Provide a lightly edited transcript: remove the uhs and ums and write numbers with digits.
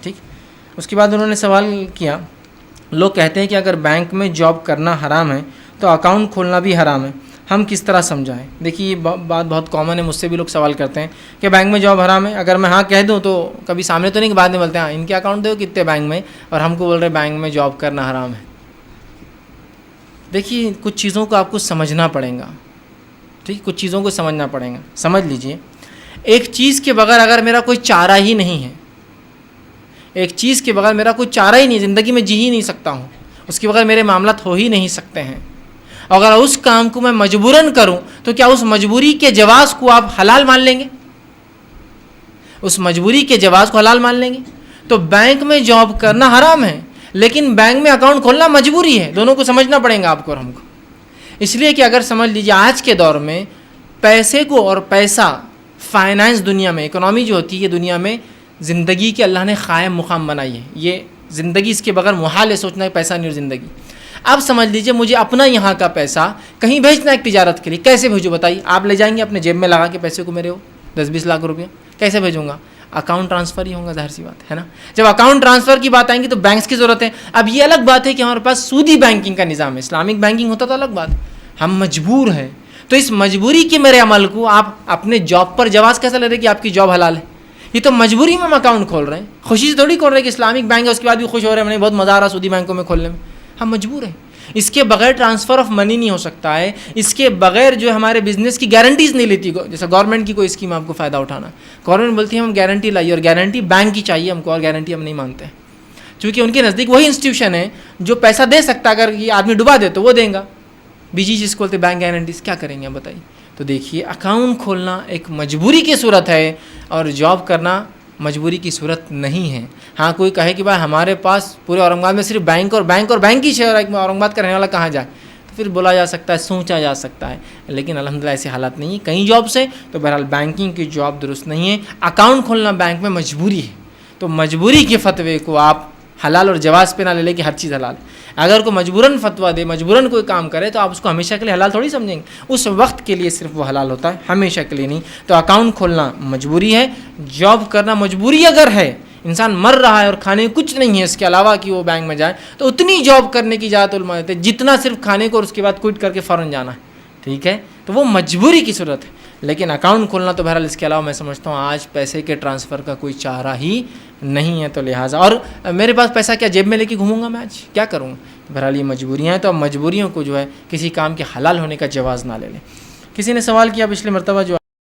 ٹھیک. اس کے بعد انہوں نے سوال کیا، لوگ کہتے ہیں کہ اگر بینک میں جاب کرنا حرام ہے تو اکاؤنٹ کھولنا بھی حرام ہے، ہم کس طرح سمجھائیں؟ دیکھیے یہ بات بہت کامن ہے، مجھ سے بھی لوگ سوال کرتے ہیں کہ بینک میں جاب حرام ہے. اگر میں ہاں کہہ دوں تو کبھی سامنے تو نہیں کہ بعد میں بولتے ہیں ان کے اکاؤنٹ دو کتنے بینک میں، اور ہم کو بول رہے بینک میں جاب کرنا حرام ہے. دیکھیے کچھ چیزوں کو آپ کو سمجھنا پڑے گا، ٹھیک، کچھ چیزوں کو سمجھنا پڑے گا. سمجھ لیجئے، ایک چیز کے بغیر اگر میرا کوئی چارہ ہی نہیں ہے، ایک چیز کے بغیر میرا کوئی چارہ ہی نہیں، زندگی میں جی ہی نہیں سکتا ہوں، اس کے بغیر میرے معاملات ہو ہی نہیں سکتے ہیں، اگر اس کام کو میں مجبوراً کروں تو کیا اس مجبوری کے جواز کو آپ حلال مان لیں گے؟ اس مجبوری کے جواز کو حلال مان لیں گے؟ تو بینک میں جاب کرنا حرام ہے، لیکن بینک میں اکاؤنٹ کھولنا مجبوری ہے. دونوں کو سمجھنا پڑے گا آپ کو اور ہم کو. اس لیے کہ اگر سمجھ لیجیے آج کے دور میں پیسے کو اور پیسہ، فائنانس دنیا میں، اکنامی جو ہوتی ہے دنیا میں زندگی کے اللہ نے قائم مقام بنائی ہے. یہ زندگی اس کے بغیر محال ہے سوچنا ہے پیسہ نہیں اور زندگی. اب سمجھ لیجئے مجھے اپنا یہاں کا پیسہ کہیں بھیجنا ہے ایک تجارت کے لیے، کیسے بھیجوں بتائیے؟ آپ لے جائیں گے اپنے جیب میں لگا کے پیسے کو میرے ہو 10-20 لاکھ روپیہ، کیسے بھیجوں گا؟ اکاؤنٹ ٹرانسفر ہی ہوگا، ظاہر سی بات ہے نا. جب اکاؤنٹ ٹرانسفر کی بات آئیں گی تو بینکس کی ضرورت ہے. اب یہ الگ بات ہے کہ ہمارے پاس سودی بینکنگ کا نظام ہے، اسلامک بینکنگ ہوتا تو الگ بات ہے. ہم مجبور ہیں، تو اس مجبوری کے میرے عمل کو آپ اپنے جاب پر جواز کیسے لے رہے کہ آپ کی جاب حلال ہے؟ یہ تو مجبوری میں ہم اکاؤنٹ کھول رہے ہیں، خوشی سے تھوڑی کھول رہے ہیں کہ اسلامک بینک ہے اس کے بعد بھی خوش ہو رہے ہیں، ہمیں بہت مزہ آ رہا سودی بینکوں میں کھولنے میں. ہم مجبور ہیں، اس کے بغیر ٹرانسفر آف منی نہیں ہو سکتا ہے، اس کے بغیر جو ہمارے بزنس کی گارنٹیز نہیں لیتی. جیسے گورنمنٹ کی کوئی اسکیم آپ کو فائدہ اٹھانا، گورنمنٹ بولتی ہے ہم گارنٹی لائیے، اور گارنٹی بینک کی چاہیے ہم کو، اور گارنٹی ہم نہیں مانتے ہیں چونکہ ان کے نزدیک وہی انسٹیٹیوشن ہے جو پیسہ دے سکتا ہے، اگر یہ آدمی ڈبا دے تو وہ دیں گا. جس کو بولتے بینک گارنٹیز، کیا کریں گے بتائیے؟ تو دیکھیے اکاؤنٹ کھولنا ایک مجبوری کی صورت ہے اور جاب کرنا مجبوری کی صورت نہیں ہے. ہاں کوئی کہے کہ بھائی ہمارے پاس پورے اورنگ آباد میں صرف بینک اور بینک ہی شہر ہے، اورنگ آباد کا رہنے والا کہاں جائے؟ تو پھر بولا جا سکتا ہے، سوچا جا سکتا ہے، لیکن الحمدللہ ایسے حالات نہیں ہیں. کئی جاب سے تو بہرحال بینکنگ کی جاب درست نہیں ہے. اکاؤنٹ کھولنا بینک میں مجبوری ہے، تو مجبوری کے فتوے کو آپ حلال اور جواز پہ نہ لے کہ ہر چیز حلال ہے. اگر کوئی مجبوراً فتویٰ دے، مجبوراً کوئی کام کرے تو آپ اس کو ہمیشہ کے لیے حلال تھوڑی سمجھیں گے. اس وقت کے لیے صرف وہ حلال ہوتا ہے، ہمیشہ کے لیے نہیں. تو اکاؤنٹ کھولنا مجبوری ہے، جاب کرنا مجبوری اگر ہے، انسان مر رہا ہے اور کھانے کو کچھ نہیں ہے اس کے علاوہ کہ وہ بینک میں جائے، تو اتنی جاب کرنے کی اجازت علماء دیتے ہیں جتنا صرف کھانے کو اور اس کے بعد کوئٹ کر کے فوراً جانا ہے. ٹھیک ہے، تو وہ مجبوری کی صورت ہے. لیکن اکاؤنٹ کھولنا تو بہرحال اس کے علاوہ میں سمجھتا ہوں آج پیسے کے ٹرانسفر کا کوئی چارہ ہی نہیں ہے. تو لہٰذا، اور میرے پاس پیسہ کیا جیب میں لے کے گھوموں گا میں آج؟ کیا کروں گا؟ بہرحال یہ مجبوریاں ہیں، تو اب مجبوریوں کو جو ہے کسی کام کے حلال ہونے کا جواز نہ لے لیں. کسی نے سوال کیا پچھلے مرتبہ جو